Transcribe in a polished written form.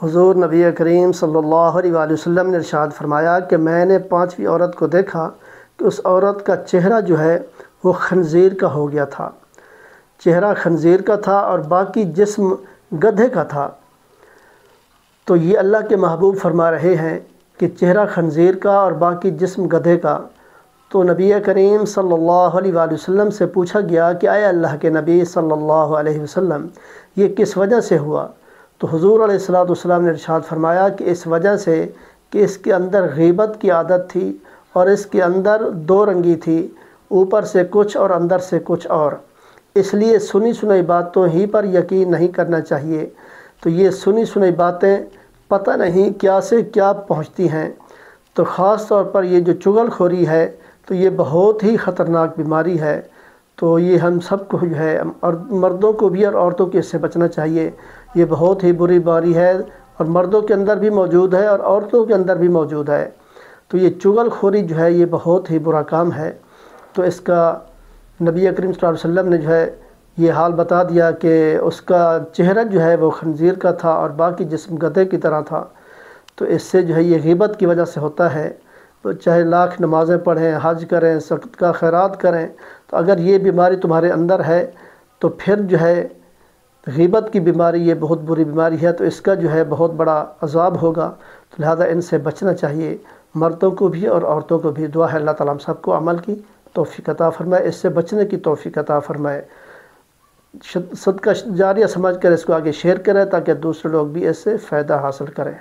حضور نبی کریم صلی اللہ علیہ وآلہ وسلم نے ارشاد فرمایا کہ میں نے 5ویں عورت کو دیکھا کہ اس عورت کا چہرہ جو ہے وہ خنزیر کا ہو گیا تھا، چہرہ خنزیر کا تھا اور باقی جسم گدھے کا تھا۔ تو یہ اللہ کے محبوب فرما رہے ہیں کہ چہرہ خنزیر کا اور باقی جسم گدھے کا۔ تو نبی کریم صلی اللہ علیہ وآلہ وسلم سے پوچھا گیا کہ اے اللہ کے نبی صلی اللہ علیہ وسلم یہ کس وجہ سے ہوا؟ تو حضور علیہ السلام نے ارشاد فرمایا کہ اس وجہ سے کہ اس کے اندر غیبت کی عادت تھی اور اس کے اندر دو رنگی تھی، اوپر سے کچھ اور اندر سے کچھ اور، اس لیے سنی سنائی باتوں ہی پر یقین نہیں کرنا چاہیے۔ تو یہ سنی سنائی باتیں پتہ نہیں کیا سے کیا پہنچتی ہیں۔ تو خاص طور پر یہ جو چغل خوری ہے تو یہ بہت ہی خطرناک بیماری ہے۔ تو یہ ہم سب کو جو ہے، اور مردوں کو بھی اور عورتوں کو اس سے بچنا چاہیے۔ یہ بہت ہی بری بیماری ہے اور مردوں کے اندر بھی موجود ہے اور عورتوں کے اندر بھی موجود ہے۔ تو یہ چغل خوری جو ہے یہ بہت ہی برا کام ہے۔ تو اس کا نبی کریم صلی اللہ علیہ وسلم نے جو ہے یہ حال بتا دیا کہ اس کا چہرہ جو ہے وہ خنزیر کا تھا اور باقی جسم گدھے کی طرح تھا۔ تو اس سے جو ہے یہ غیبت کی وجہ سے ہوتا ہے۔ تو چاہے لاکھ نمازیں پڑھیں، حج کریں، صدقہ خیرات کریں، تو اگر یہ بیماری تمہارے اندر ہے تو پھر جو ہے غیبت کی بیماری یہ بہت بری بیماری ہے، تو اس کا جو ہے بہت بڑا عذاب ہوگا۔ تو لہذا ان سے بچنا چاہیے، مردوں کو بھی اور عورتوں کو بھی۔ دعا ہے اللہ تعالیٰ ہم سب کو عمل کی توفیق عطا فرمائے، اس سے بچنے کی توفیق عطا فرمائے۔ صدقہ جاریہ سمجھ کر اس کو آگے شیئر کریں تاکہ دوسرے لوگ بھی اس سے فائدہ حاصل کریں۔